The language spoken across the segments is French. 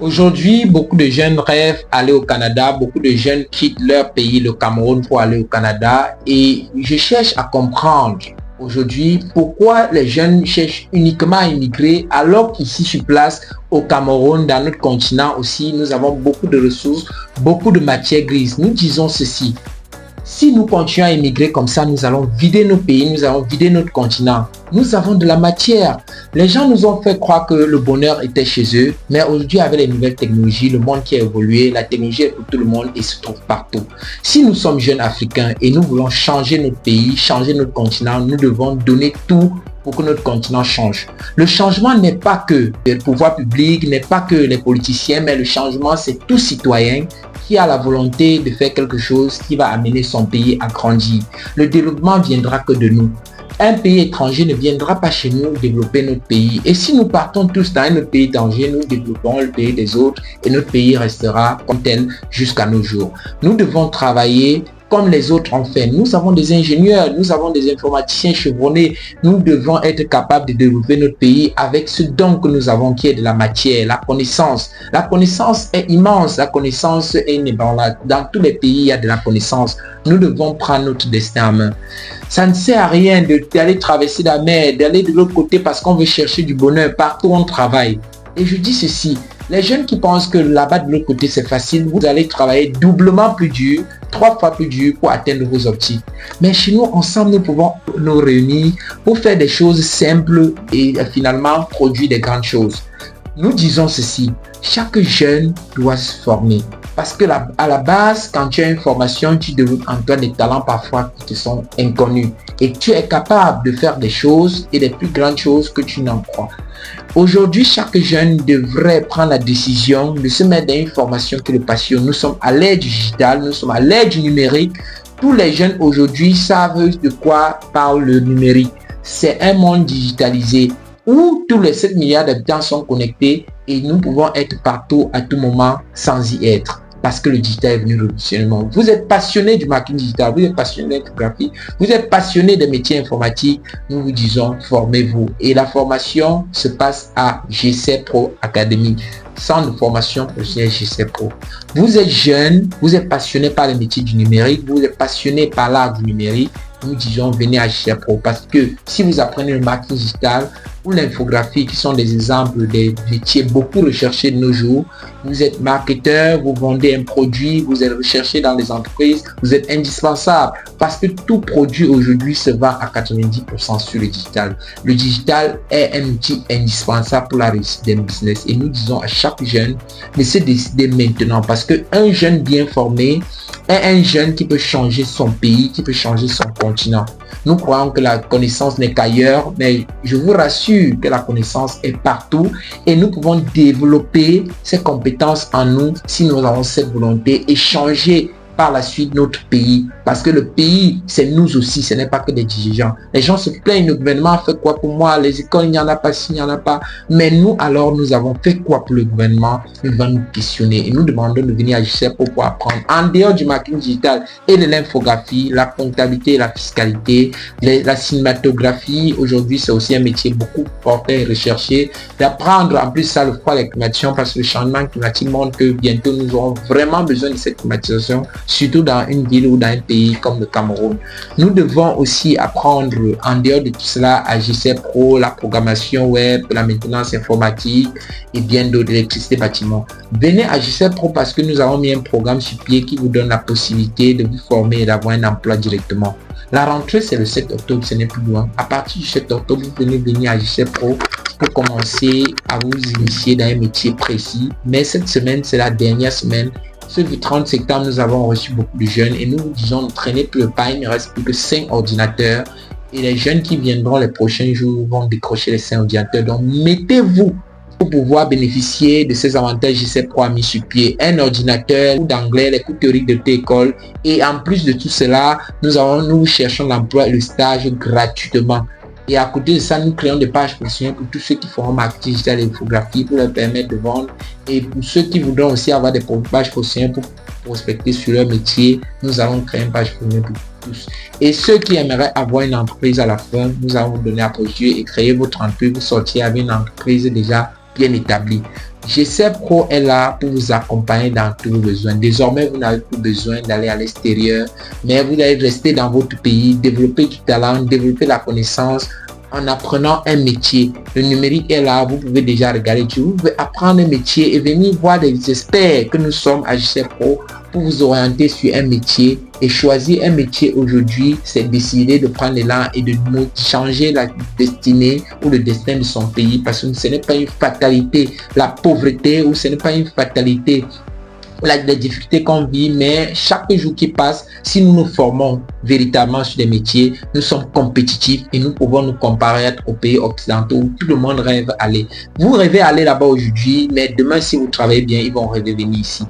Aujourd'hui, beaucoup de jeunes rêvent d'aller au Canada, beaucoup de jeunes quittent leur pays, le Cameroun, pour aller au Canada. Et je cherche à comprendre aujourd'hui pourquoi les jeunes cherchent uniquement à immigrer alors qu'ici sur place, au Cameroun, dans notre continent aussi, nous avons beaucoup de ressources, beaucoup de matières grises. Nous disons ceci. Si nous continuons à immigrer comme ça, nous allons vider nos pays, nous allons vider notre continent. Nous avons de la matière. Les gens nous ont fait croire que le bonheur était chez eux, mais aujourd'hui avec les nouvelles technologies, le monde qui a évolué, la technologie est pour tout le monde et se trouve partout. Si nous sommes jeunes Africains et nous voulons changer notre pays, changer notre continent, nous devons donner tout pour que notre continent change. Le changement n'est pas que le pouvoir public, n'est pas que les politiciens, mais le changement c'est tout citoyen qui a la volonté de faire quelque chose qui va amener son pays à grandir. Le développement viendra que de nous. Un pays étranger ne viendra pas chez nous développer notre pays. Et si nous partons tous dans un autre pays étranger, nous développons le pays des autres et notre pays restera comme tel jusqu'à nos jours. Nous devons travailler comme les autres ont fait. Nous avons des ingénieurs, nous avons des informaticiens chevronnés. Nous devons être capables de développer notre pays avec ce don que nous avons qui est de la matière, la connaissance. La connaissance est immense, la connaissance est inébranlable. Dans tous les pays, il y a de la connaissance. Nous devons prendre notre destin en main. Ça ne sert à rien d'aller traverser la mer, d'aller de l'autre côté parce qu'on veut chercher du bonheur partout où on travaille. Et je dis ceci, les jeunes qui pensent que là-bas de l'autre côté c'est facile, vous allez travailler doublement plus dur, 3 fois plus dur pour atteindre vos objectifs. Mais chez nous, ensemble, nous pouvons nous réunir pour faire des choses simples et finalement produire des grandes choses. Nous disons ceci, chaque jeune doit se former. Parce que à la base, quand tu as une formation, tu développes en toi des talents parfois qui te sont inconnus. Et tu es capable de faire des choses et des plus grandes choses que tu n'en crois. Aujourd'hui, chaque jeune devrait prendre la décision de se mettre dans une formation qui le passionne. Nous sommes à l'ère digitale, nous sommes à l'ère du numérique. Tous les jeunes aujourd'hui savent de quoi parle le numérique. C'est un monde digitalisé où tous les 7 milliards d'habitants sont connectés et nous pouvons être partout à tout moment sans y être. Parce que le digital est venu révolutionner. Vous êtes passionné du marketing digital, vous êtes passionné d'infographie, vous êtes passionné des métiers informatiques, nous vous disons formez-vous. Et la formation se passe à GC Pro Academy, centre de formation professionnelle GC Pro. Vous êtes jeune, vous êtes passionné par les métiers du numérique, vous êtes passionné par l'art du numérique, nous disons venez à GC Pro parce que si vous apprenez le marketing digital ou l'infographie qui sont des exemples des métiers beaucoup recherchés de nos jours, vous êtes marketeur, vous vendez un produit, vous êtes recherché dans les entreprises, vous êtes indispensable parce que tout produit aujourd'hui se vend à 90% sur le digital. Le digital est un outil indispensable pour la réussite d'un business et nous disons à chaque jeune de se décider maintenant parce qu'un jeune bien formé est un jeune qui peut changer son pays, qui peut changer son continent. Nous croyons que la connaissance n'est qu'ailleurs, mais je vous rassure que la connaissance est partout et nous pouvons développer ces compétences en nous si nous avons cette volonté et changer par la suite notre pays. Parce que le pays, c'est nous aussi, ce n'est pas que des dirigeants. Les gens se plaignent, le gouvernement fait quoi pour moi? Les écoles, il n'y en a pas, s'il n'y en a pas. Mais nous, alors, nous avons fait quoi pour le gouvernement? Il va nous questionner et nous demandons de venir agir pour pouvoir apprendre. En dehors du marketing digital et de l'infographie, la comptabilité, la fiscalité, la cinématographie, aujourd'hui, c'est aussi un métier beaucoup porté et recherché. D'apprendre en plus ça, le froid, la climatisation, parce que le changement climatique montre que bientôt, nous aurons vraiment besoin de cette climatisation, surtout dans une ville ou dans un pays comme le Cameroun. Nous devons aussi apprendre en dehors de tout cela à GC Pro, la programmation web, la maintenance informatique et bien d'autres, l'électricité bâtiment. Venez à GC Pro parce que nous avons mis un programme sur pied qui vous donne la possibilité de vous former et d'avoir un emploi directement. La rentrée, c'est le 7 octobre, ce n'est plus loin. À partir du 7 octobre, vous venez venir à GC Pro pour commencer à vous initier dans un métier précis. Mais cette semaine, c'est la dernière semaine. Ce 30 septembre, nous avons reçu beaucoup de jeunes et nous vous disons ne traînez plus le pas, il ne reste plus que 5 ordinateurs et les jeunes qui viendront les prochains jours vont décrocher les 5 ordinateurs. Donc mettez-vous pour pouvoir bénéficier de ces avantages GC Pro mis sur pied. Un ordinateur, cours d'anglais, les cours théoriques de l'école et en plus de tout cela, nous cherchons l'emploi et le stage gratuitement. Et à côté de ça, nous créons des pages professionnelles pour tous ceux qui feront marketing digital et infographie pour leur permettre de vendre. Et pour ceux qui voudront aussi avoir des pages professionnelles pour prospecter sur leur métier, nous allons créer une page professionnelle pour tous. Et ceux qui aimeraient avoir une entreprise à la fin, nous allons vous donner à projet et créer votre entreprise. Vous sortir avec une entreprise déjà bien établi. GC Pro est là pour vous accompagner dans tous vos besoins. Désormais, vous n'avez plus besoin d'aller à l'extérieur, mais vous allez rester dans votre pays, développer du talent, développer la connaissance en apprenant un métier. Le numérique est là, vous pouvez déjà regarder, vous pouvez apprendre un métier et venir voir des experts que nous sommes à GC Pro pour vous orienter sur un métier. Et choisir un métier aujourd'hui, c'est décider de prendre l'élan et de changer la destinée ou le destin de son pays, parce que ce n'est pas une fatalité, la pauvreté, ou ce n'est pas une fatalité, la difficulté qu'on vit, mais chaque jour qui passe, si nous nous formons véritablement sur des métiers, nous sommes compétitifs et nous pouvons nous comparer aux pays occidentaux où tout le monde rêve aller. Vous rêvez aller là-bas aujourd'hui, mais demain, si vous travaillez bien, ils vont rêver venir ici.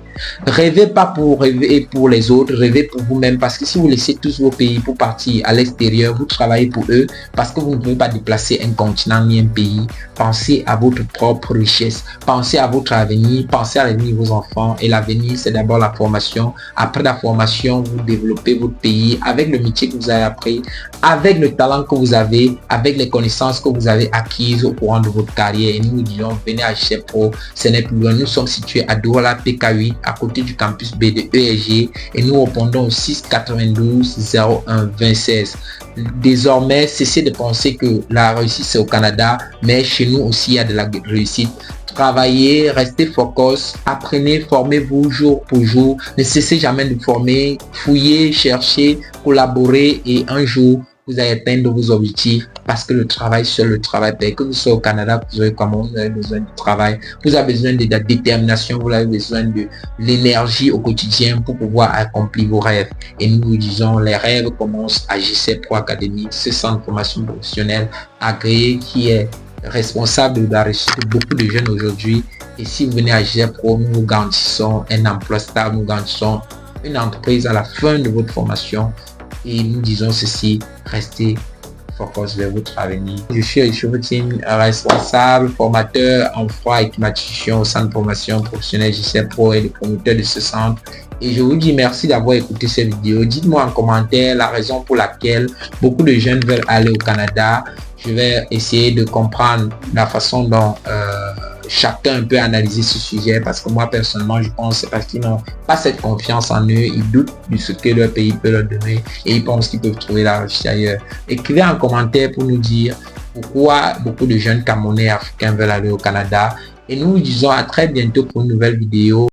Rêvez pas pour rêver pour les autres, rêvez pour vous-même, parce que si vous laissez tous vos pays pour partir à l'extérieur, vous travaillez pour eux, parce que vous ne pouvez pas déplacer un continent ni un pays. Pensez à votre propre richesse, pensez à votre avenir, pensez à l'avenir de vos enfants, et l'avenir, c'est d'abord la formation. Après la formation, vous développez votre pays avec le métier que vous avez appris, avec le talent que vous avez, avec les connaissances que vous avez acquises au courant de votre carrière. Et nous disons, venez à GC Pro, ce n'est plus loin. Nous sommes situés à Douala PK8, à côté du campus B de ESG, et nous répondons au 692 01 26. Désormais, cessez de penser que la réussite c'est au Canada, mais chez nous aussi il y a de la réussite. Travaillez, restez focus, apprenez, formez-vous jour pour jour. Ne cessez jamais de former, fouillez, cherchez, collaborez, et un jour vous allez atteindre vos objectifs, parce que le travail, seul le travail paye. Que vous soyez au Canada, vous avez comment, vous avez besoin du travail, vous avez besoin de la détermination, vous avez besoin de l'énergie au quotidien pour pouvoir accomplir vos rêves. Et nous vous disons, les rêves commencent à GC Pro Academy, ce centre de formation professionnelle agréé qui est responsable de la réussite de beaucoup de jeunes aujourd'hui. Et si vous venez à GC Pro, nous vous garantissons un emploi stable, nous garantissons une entreprise à la fin de votre formation. Et nous disons ceci, restez focus vers votre avenir. Je suis Richard Boutine, responsable, formateur en froid et climatisation au centre de formation professionnelle GC Pro et le promoteur de ce centre. Et je vous dis merci d'avoir écouté cette vidéo. Dites-moi en commentaire la raison pour laquelle beaucoup de jeunes veulent aller au Canada. Je vais essayer de comprendre la façon dont chacun peut analyser ce sujet, parce que moi personnellement je pense que c'est parce qu'ils n'ont pas cette confiance en eux, ils doutent de ce que leur pays peut leur donner et ils pensent qu'ils peuvent trouver la réussite ailleurs. Écrivez en commentaire pour nous dire pourquoi beaucoup de jeunes Camerounais et Africains veulent aller au Canada, et nous vous disons à très bientôt pour une nouvelle vidéo.